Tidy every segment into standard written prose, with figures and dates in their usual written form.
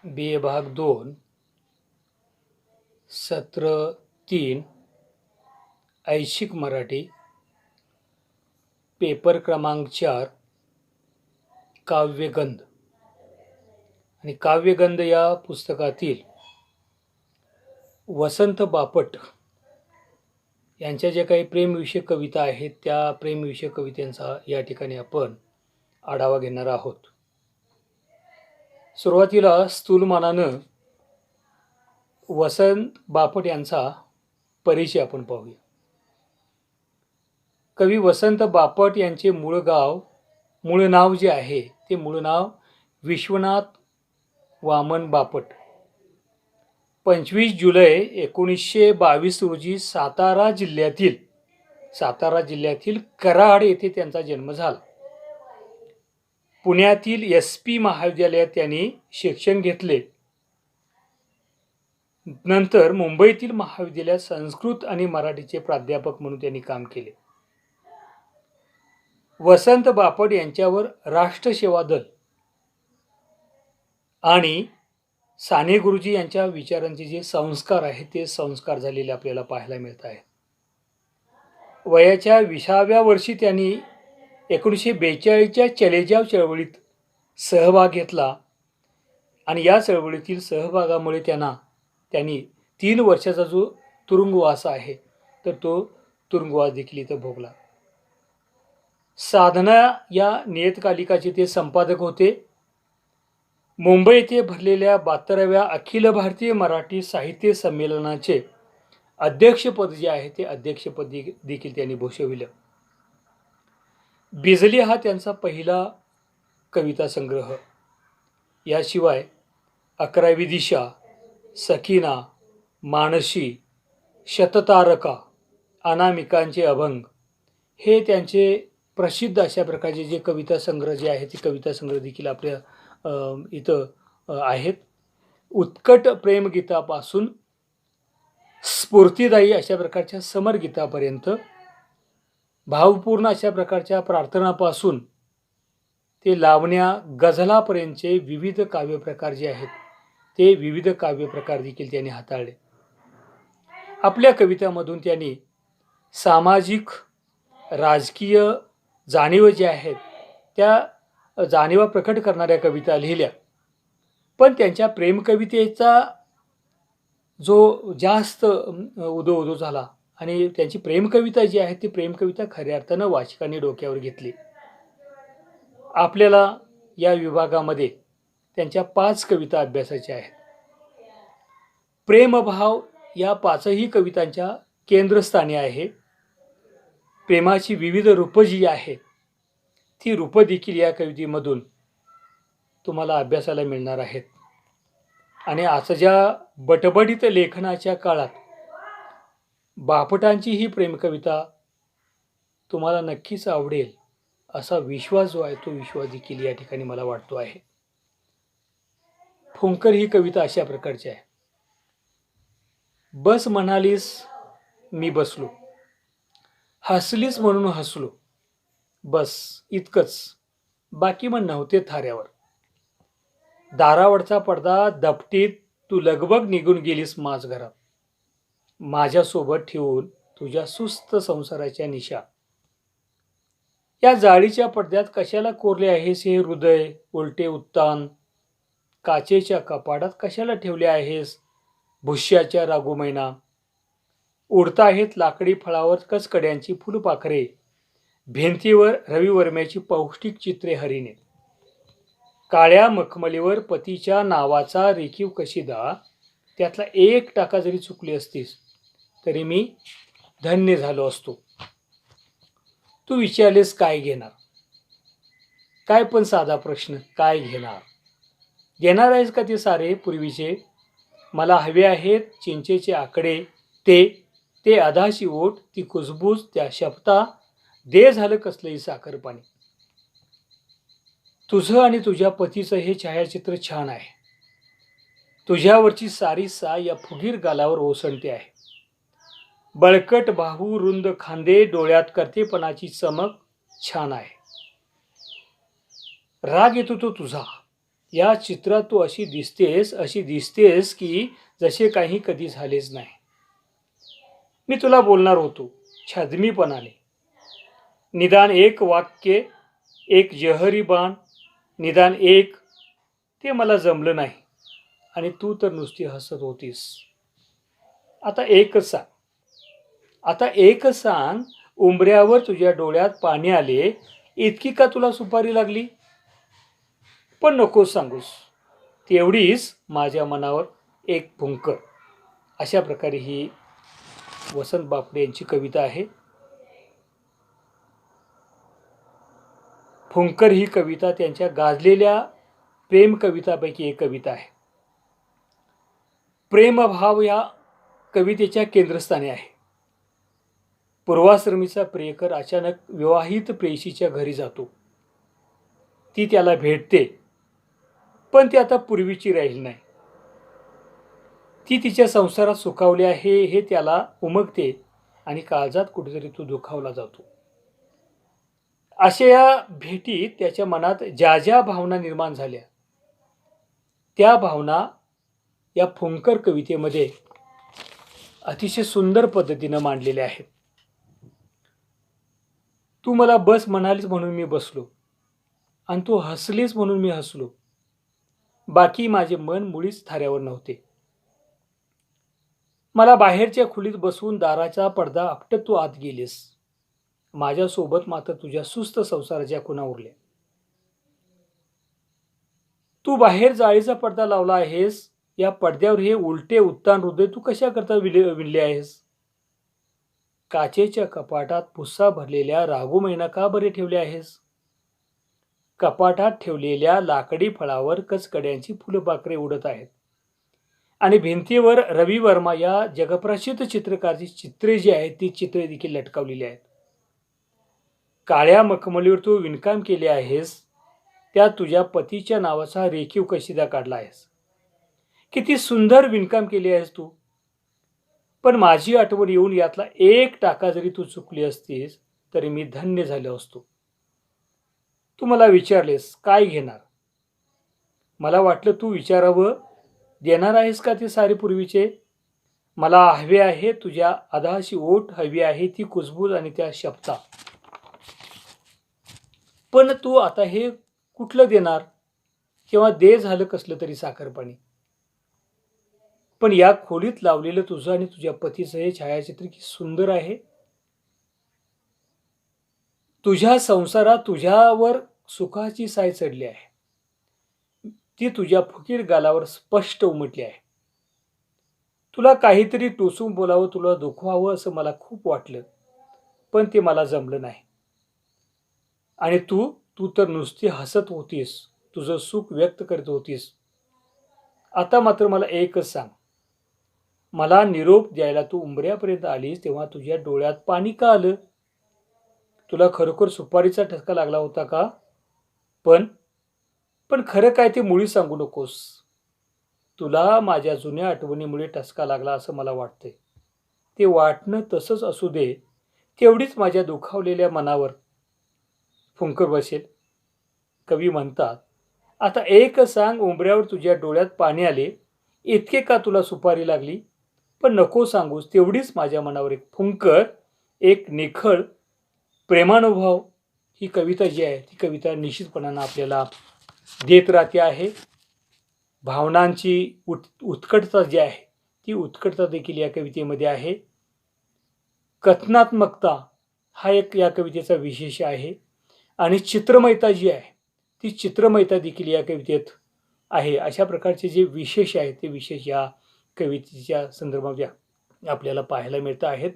बी ए भाग 2 सत्र 3 ऐच्छिक मराठी पेपर क्रमांक 4 काव्यगंध आणि काव्यगंध या पुस्तकातील वसंत बापट यांच्या ज्या काही प्रेमविषयक कविता आहेत त्या प्रेमविषयक कवितांचा या ठिकाणी आपण आढावा घेणार आहोत. सुरुवातीला स्थूलमानानं वसंत बापट यांचा परिचय आपण पाहूया. कवी वसंत बापट यांचे मूळ नाव जे आहे ते मूळ नाव विश्वनाथ वामन बापट. 25 जुलै 1922 रोजी सातारा जिल्ह्यातील कराड येथे त्यांचा जन्म झाला. पुण्यातील SP महाविद्यालयात त्यांनी शिक्षण घेतले. नंतर मुंबईतील महाविद्यालयात संस्कृत आणि मराठीचे प्राध्यापक म्हणून त्यांनी काम केले. वसंत बापट यांच्यावर राष्ट्रसेवा दल आणि साने गुरुजी यांच्या विचारांचे जे संस्कार आहेत ते संस्कार झालेले आपल्याला पाहायला मिळत आहेत. वयाच्या 20व्या वर्षी त्यांनी 1942च्या चलेजाव चळवळीत सहभाग घेतला आणि या चळवळीतील सहभागामुळे त्यांनी 3 वर्षाचा जो तुरुंगवास आहे तर तो तुरुंगवास देखील इथं भोगला. साधना या नियतकालिकाचे ते संपादक होते. मुंबई येथे भरलेल्या 72व्या अखिल भारतीय मराठी साहित्य संमेलनाचे अध्यक्षपद जे आहे ते अध्यक्षपद देखील त्यांनी भूषविलं. बिजली हा त्यांचा पहिला कविता संग्रह. याशिवाय 11वी दिशा, सखीना, मानसी, शततारका, अनामिकांचे अभंग हे त्यांचे प्रसिद्ध अशा प्रकारचे जे कविता संग्रह जे आहेत ते कविता संग्रह देखील आपल्या इथं आहेत. उत्कट प्रेमगीतापासून स्फूर्तिदायी अशा प्रकारच्या समरगीतापर्यंत, भावपूर्ण अशा प्रकारच्या प्रार्थनापासून ते लावण्या गझलापर्यंतचे विविध काव्यप्रकार जे आहेत ते विविध काव्यप्रकार देखील त्यांनी हाताळले. आपल्या कवितांमधून त्यांनी सामाजिक राजकीय जाणीव ज्या आहेत त्या जाणीवा प्रकट करणाऱ्या कविता लिहिल्या. पण त्यांच्या प्रेमकवितेचा जो जास्त उदो झाला आणि त्यांची प्रेमकविता जी आहे ती प्रेमकविता खऱ्या अर्थानं वाचकांनी डोक्यावर घेतली. आपल्याला या विभागामध्ये त्यांच्या 5 कविता अभ्यासाच्या आहेत. प्रेमभाव या 5ही कवितांच्या केंद्रस्थानी आहे. प्रेमाची विविध रूपं जी आहेत ती रूपं देखील या कवितेमधून तुम्हाला अभ्यासाला मिळणार आहेत. आणि आजच्या बटबडीत लेखनाच्या काळात बापटांची ही प्रेमकविता तुम्हाला नक्कीच आवडेल असा विश्वास जो आहे तो विश्वास देखील या ठिकाणी मला वाटतो आहे. फुंकर ही कविता अशा प्रकारची आहे. बस म्हणालीस मी बसलो, हसलीस म्हणून हसलो, बस इतकंच, बाकी मग नव्हते थाऱ्यावर. दारावरचा पडदा दपटीत तू लगबग निघून गेलीस माझ घरात, माझ्यासोबत ठेवून तुझ्या सुस्त संसाराच्या निशा. या जाळीच्या पडद्यात कशाला कोरले आहेस हे हृदय उलटे उत्तान, काचेच्या कपाडात कशाला ठेवले आहेस भुष्याच्या रागुमैना. उडता आहेत लाकडी फळावर कसकड्यांची फुलपाखरे, भिंतीवर रविवर्म्याची पौष्टिक चित्रे हरिणे. काळ्या मखमलीवर पतीच्या नावाचा रेखीव कशीदा, त्यातला 1 टाका जरी चुकली असतीस तरी मी धन्य झालो असतो. तू विचारलेस काय घेणार, काय पण साधा प्रश्न, काय घेणार. घेणार आहेस का ते सारे पूर्वीचे, मला हवे आहेत चिंचेचे आकडे, ते अधाशी ओठ, ती कुजबूज, त्या शपथा, दे झालं कसलंही साखर पाणी. तुझं आणि तुझ्या पतीचं हे छायाचित्र छान आहे. तुझ्यावरची सारी साय या फुगीर गालावर ओसंडते आहे. बळकट बाहू, रुंद खांदे, डोळ्यात कर्तेपणाची चमक छान आहे. राग येतो तो तुझा, या चित्रात तू अशी दिसतेस की जसे काही कधी झालेच नाही. मी तुला बोलणार होतो छादमीपणाने. निदान एक वाक्य, एक जहरी बाण, निदान एक, ते मला जमलं नाही. आणि तू तर नुसती हसत होतीस. आता एकच सांग, उंबऱ्यावर तुझ्या डोळ्यात पाणी आले इतकी का तुला सुपारी लागली? पण नको सांगूस, तेवढीच माझ्या मनावर एक फुंकर. अशा प्रकारे ही वसंत बापडे यांची कविता आहे. फुंकर ही कविता त्यांच्या गाजलेल्या प्रेम कवितापैकी एक कविता आहे. प्रेमभाव या कवितेच्या केंद्रस्थानी आहे. पूर्वाश्रमीचा प्रियकर अचानक विवाहित प्रेयसीच्या घरी जातो. ती त्याला भेटते, पण ती आता पूर्वीची राहिली नाही. ती तिच्या संसारात सुखावली आहे हे त्याला उमगते आणि काळजात कुठेतरी तो दुखावला जातो. अशा या भेटीत त्याच्या मनात ज्या ज्या भावना निर्माण झाल्या त्या भावना या फुंकर कवितेमध्ये अतिशय सुंदर पद्धतीनं मांडलेल्या आहेत. तू मला बस म्हणालीस म्हणून मी बसलो, आणि तू हसलीस म्हणून मी हसलो. बाकी माझे मन मुळीच थाऱ्यावर नव्हते. मला बाहेरच्या खोलीत बसवून दाराचा पडदा आपटत तू आत गेलीस. माझ्यासोबत मात्र तुझ्या सुस्त संसाराच्या खुणा उरल्या. तू बाहेर जाळीचा पडदा लावला आहेस. या पडद्यावर हे उलटे उत्तान हृदय तू कशा करता विणले आहेस? काचेच्या कपाटात पुस्सा भरलेल्या रागू मैना का बरे ठेवले आहेस? कपाटात ठेवलेल्या लाकडी फळावर कचकड्यांची फुलपाखरे उडत आहेत आणि भिंतीवर रवी वर्मा या जगप्रसिद्ध चित्रकाराची चित्रे जी आहेत ती चित्रे देखील लटकावलेली आहेत. काळ्या मखमलीवर तू विणकाम केले आहेस. त्यात तुझ्या पतीच्या नावाचा रेखीव कशिदा काढला आहेस. किती सुंदर विणकाम केले आहेस तू. पण माझी आठवण येऊन यातला एक टाका जरी तू चुकली असतीस तरी मी धन्य झालो असतो. तू मला विचारलेस काय घेणार. मला वाटलं तू विचारावं, देणार आहेस का ते सारे पूर्वीचे. मला हवे आहे तुझ्या अधाशी ओठ, हवी आहे ती कुजबूज आणि त्या शब्दा. पण तू आता हे कुठलं देणार, किंवा दे झालं कसलं तरी साखरपाणी. पण या खोलीत लावलेलं तुझं आणि तुझ्या पतीचं हे छायाचित्र किती सुंदर आहे. तुझ्या संसारात तुझ्यावर सुखाची साय चढली आहे. ती तुझ्या फुकीर गालावर स्पष्ट उमटली आहे. तुला काहीतरी टोचून बोलावं, तुला दुखवावं असं मला खूप वाटलं, पण ते मला जमलं नाही. आणि तू तर नुसती हसत होतीस, तुझं सुख व्यक्त करत होतीस. आता मात्र मला एकच सांग, मला निरोप द्यायला तू उंबऱ्यापर्यंत आलीस तेव्हा तुझ्या डोळ्यात पाणी का आलं? तुला खरोखर सुपारीचा ठसका लागला होता का? पण खरं काय ते मुळी सांगू नकोस. तुला माझ्या जुन्या आठवणीमुळे ठसका लागला असं मला वाटतंय. ते वाटणं तसंच असू दे, तेवढीच माझ्या दुखावलेल्या मनावर फुंकर बसेल. कवी म्हणतात, आता एक सांग, उंबऱ्यावर तुझ्या डोळ्यात पाणी आले इतके का तुला सुपारी लागली? पण नको सांगूस, तेवढीच माझ्या मनावर एक फुंकर, एक निखळ प्रेमानुभव. ही कविता जी आहे ती कविता निश्चितपणानं आपल्याला देत राहते आहे. भावनांची उत्कटता जी आहे ती उत्कटता देखील या कवितेमध्ये आहे. कथनात्मकता हा एक या कवितेचा विशेष आहे. आणि चित्रमयता जी आहे ती चित्रमयता देखील या कवितेत आहे. अशा प्रकारचे जे विशेष आहे ते विशेष या कवितेच्या संदर्भात आपल्याला पाहायला मिळत आहेत.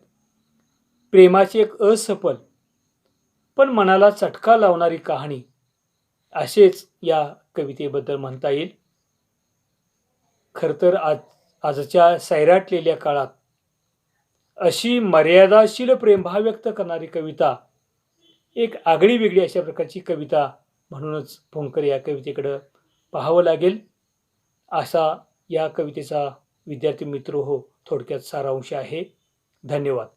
प्रेमाची एक असफल पण मनाला चटका लावणारी कहाणी असेच या कवितेबद्दल म्हणता येईल. खरं तर आजच्या सैराटलेल्या काळात अशी मर्यादाशील प्रेमभाव व्यक्त करणारी कविता एक आगळी वेगळी अशा प्रकारची कविता म्हणूनच फुंकर या कवितेकडं पाहावं लागेल, असा या कवितेचा विद्यार्थी मित्र हो थोडक्यात सारांश आहे. धन्यवाद.